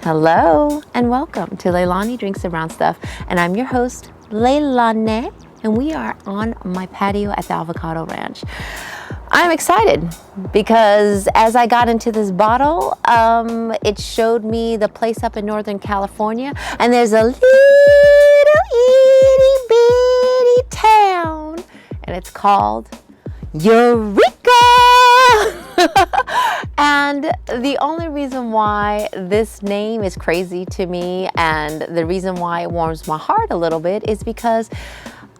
Hello and welcome to Leilani Drinks and Brown Stuff, and I'm your host Leilani, and we are on my patio at the Avocado Ranch. I'm excited because as I got into this bottle, it showed me the place up in Northern California, and there's a little itty bitty town, and it's called Eureka! And the only reason why this name is crazy to me, and the reason why it warms my heart a little bit, is because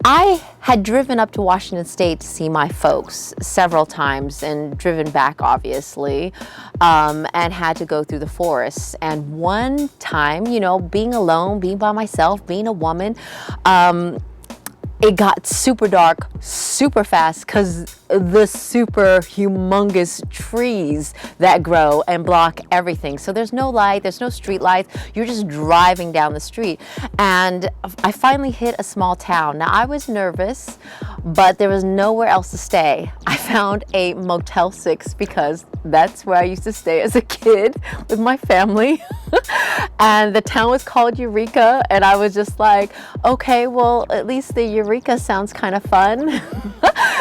I had driven up to Washington State to see my folks several times and driven back, obviously, and had to go through the forests. And one time, you know, being alone, being by myself, being a woman, it got super dark super fast because the super humongous trees that grow and block everything. So there's no light, there's no street lights. You're just driving down the street. And I finally hit a small town. Now I was nervous, but there was nowhere else to stay. I found a Motel 6 because that's where I used to stay as a kid with my family. And the town was called Eureka, and I was just like, okay, well, at least the Eureka sounds kind of fun.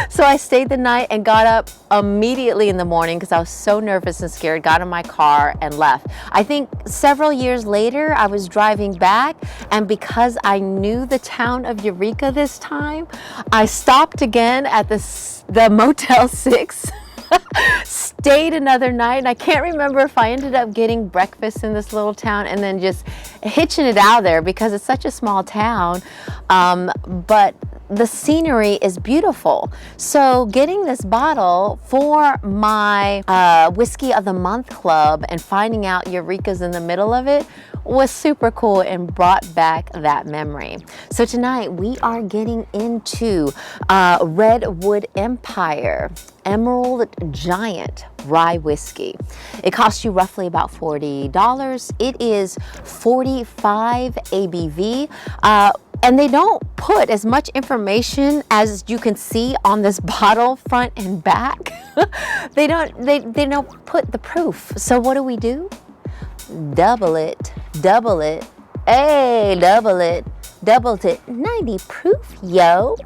So I stayed the night and got up immediately in the morning because I was so nervous and scared, got in my car and left. I think several years later, I was driving back, and because I knew the town of Eureka this time, I stopped again at the Motel 6. Stayed another night, and I can't remember if I ended up getting breakfast in this little town and then just hitching it out there because it's such a small town, but the scenery is beautiful. So getting this bottle for my Whiskey of the Month club and finding out Eureka's in the middle of it was super cool and brought back that memory. So tonight we are getting into Redwood Empire Emerald Giant Rye Whiskey. It costs you roughly about $40. It is 45 ABV. And they don't put as much information as you can see on this bottle front and back. They don't put the proof. So what do? Double it, hey, doubled it, 90 proof, yo.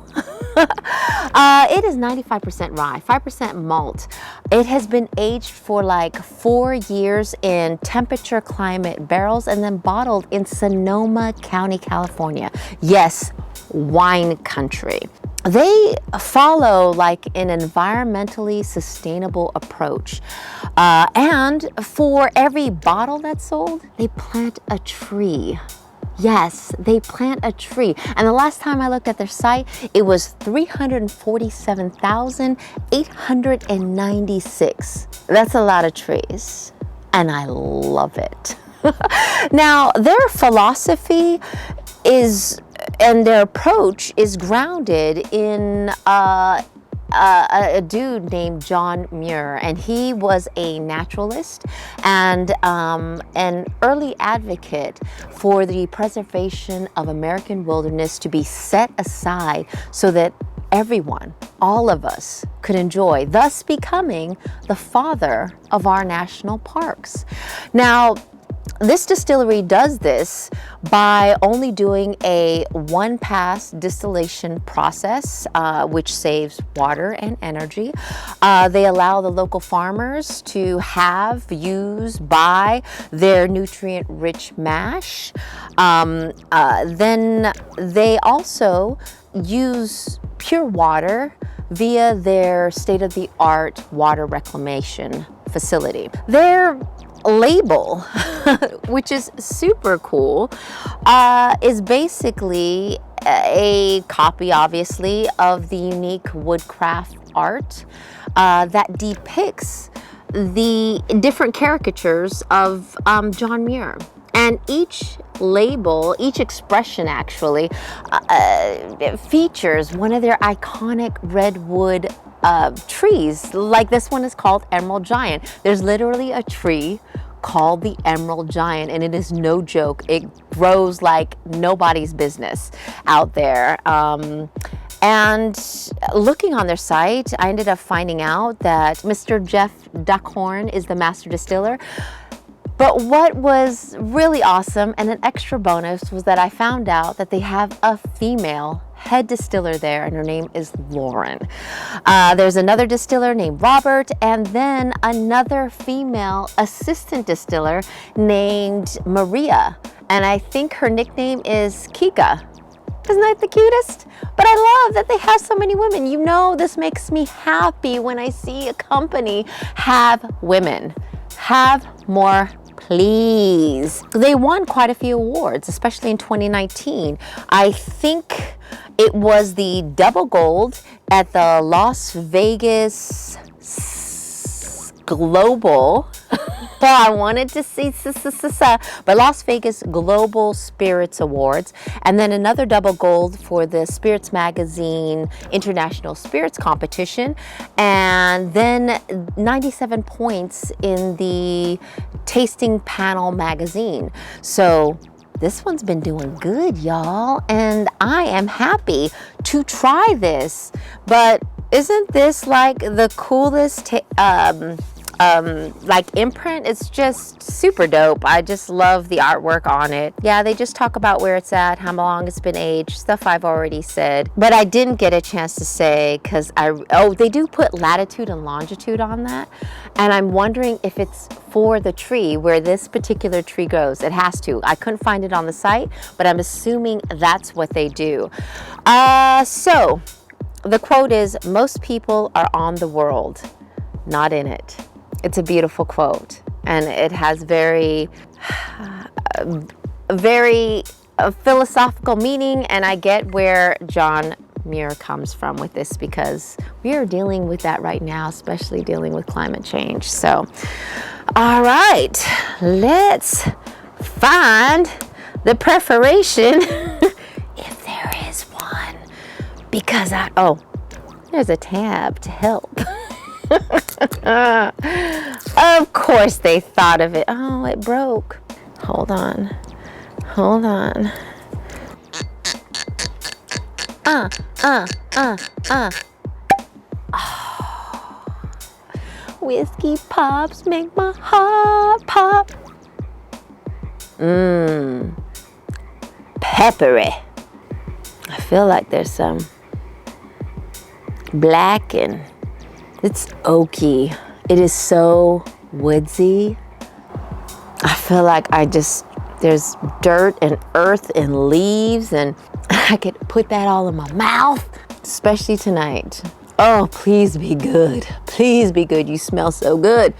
It is 95% rye, 5% malt. It has been aged for like 4 years in temperature climate barrels and then bottled in Sonoma County, California. Yes, wine country. They follow like an environmentally sustainable approach. And for every bottle that's sold, they plant a tree. Yes, they plant a tree. And the last time I looked at their site, it was 347,896. That's a lot of trees, and I love it. Now, their philosophy is, and their approach is grounded in a dude named John Muir, and he was a naturalist and an early advocate for the preservation of American wilderness to be set aside so that everyone, all of us, could enjoy, thus becoming the father of our national parks. Now, this distillery does this by only doing a one-pass distillation process, which saves water and energy. They allow the local farmers to buy their nutrient-rich mash. Then they also use pure water via their state-of-the-art water reclamation facility. Their label, which is super cool, is basically a copy, obviously, of the unique woodcraft art that depicts the different caricatures of John Muir. And each label, each expression actually, features one of their iconic redwood trees. Like this one is called Emerald Giant. There's literally a tree called the Emerald Giant, and it is no joke. It grows like nobody's business out there. And looking on their site, I ended up finding out that Mr. Jeff Duckhorn is the master distiller. But what was really awesome and an extra bonus was that I found out that they have a female head distiller there, and her name is Lauren. There's another distiller named Robert, and then another female assistant distiller named Maria. And I think her nickname is Kika. Isn't that the cutest? But I love that they have so many women. You know, this makes me happy when I see a company have women. Have more, please. They won quite a few awards, especially in 2019. I think it was the double gold at the Las Vegas Global. I wanted to see, but Las Vegas Global Spirits Awards, and then another double gold for the Spirits Magazine International Spirits Competition, and then 97 points in the Tasting Panel Magazine. So this one's been doing good, y'all, and I am happy to try this. But isn't this like the coolest like imprint? It's just super dope. I just love the artwork on it. Yeah, they just talk about where it's at, how long it's been aged, stuff I've already said. But I didn't get a chance to say, because they do put latitude and longitude on that. And I'm wondering if it's for the tree where this particular tree grows. It has to. I couldn't find it on the site, but I'm assuming that's what they do. So the quote is, most people are on the world, not in it. It's a beautiful quote, and it has very philosophical meaning, and I get where John Muir comes from with this, because we are dealing with that right now, especially dealing with climate change. So, all right, let's find the preparation, if there is one, because there's a tab to help. Of course they thought of it. Oh, it broke. Hold on. Oh. Whiskey pops make my heart pop. Peppery. I feel like there's some black, and it's oaky. It is so woodsy. I feel like there's dirt and earth and leaves, and I could put that all in my mouth, especially tonight. Oh, please be good. Please be good. You smell so good.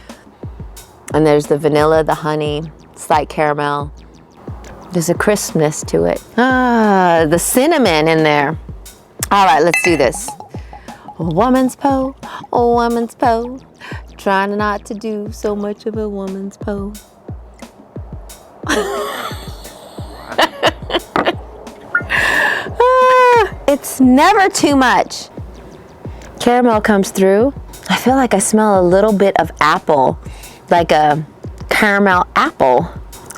And there's the vanilla, the honey, slight caramel. There's a crispness to it. The cinnamon in there. All right, let's do this. A woman's pose, trying not to do so much of a woman's pose. It's never too much. Caramel comes through. I feel like I smell a little bit of apple, like a caramel apple.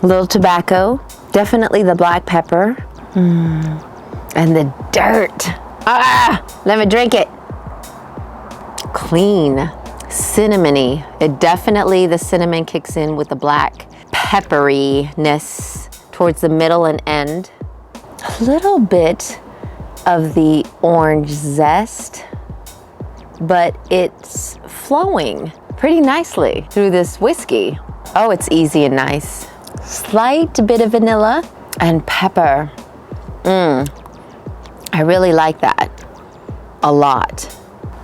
A little tobacco, definitely the black pepper, and the dirt. Let me drink it. Clean, cinnamony. The cinnamon kicks in with the black pepperiness towards the middle and end. A little bit of the orange zest, but it's flowing pretty nicely through this whiskey. Oh, it's easy and nice. Slight bit of vanilla and pepper. I really like that a lot.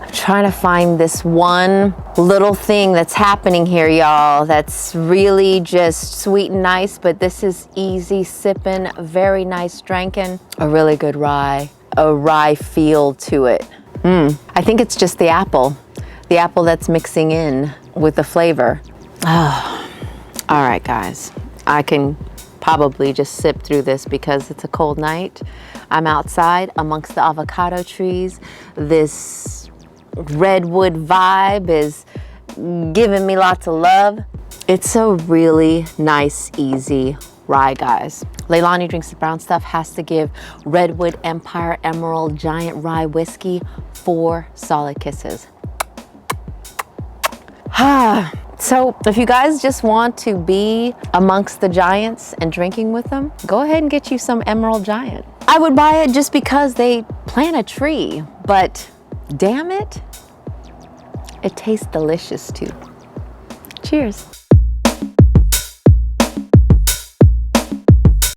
I'm trying to find this one little thing that's happening here, y'all, that's really just sweet and nice, but this is easy sipping, very nice drinking. A really good rye, a rye feel to it. I think it's just the apple that's mixing in with the flavor. Oh, all right, guys. I can probably just sip through this because it's a cold night. I'm outside amongst the avocado trees. This redwood vibe is giving me lots of love. It's a really nice, easy rye, guys. Leilani Drinks the Brown Stuff has to give Redwood Empire Emerald Giant Rye Whiskey 4 solid kisses. So if you guys just want to be amongst the giants and drinking with them, go ahead and get you some Emerald Giant. I would buy it just because they plant a tree, but damn it, it tastes delicious too. Cheers.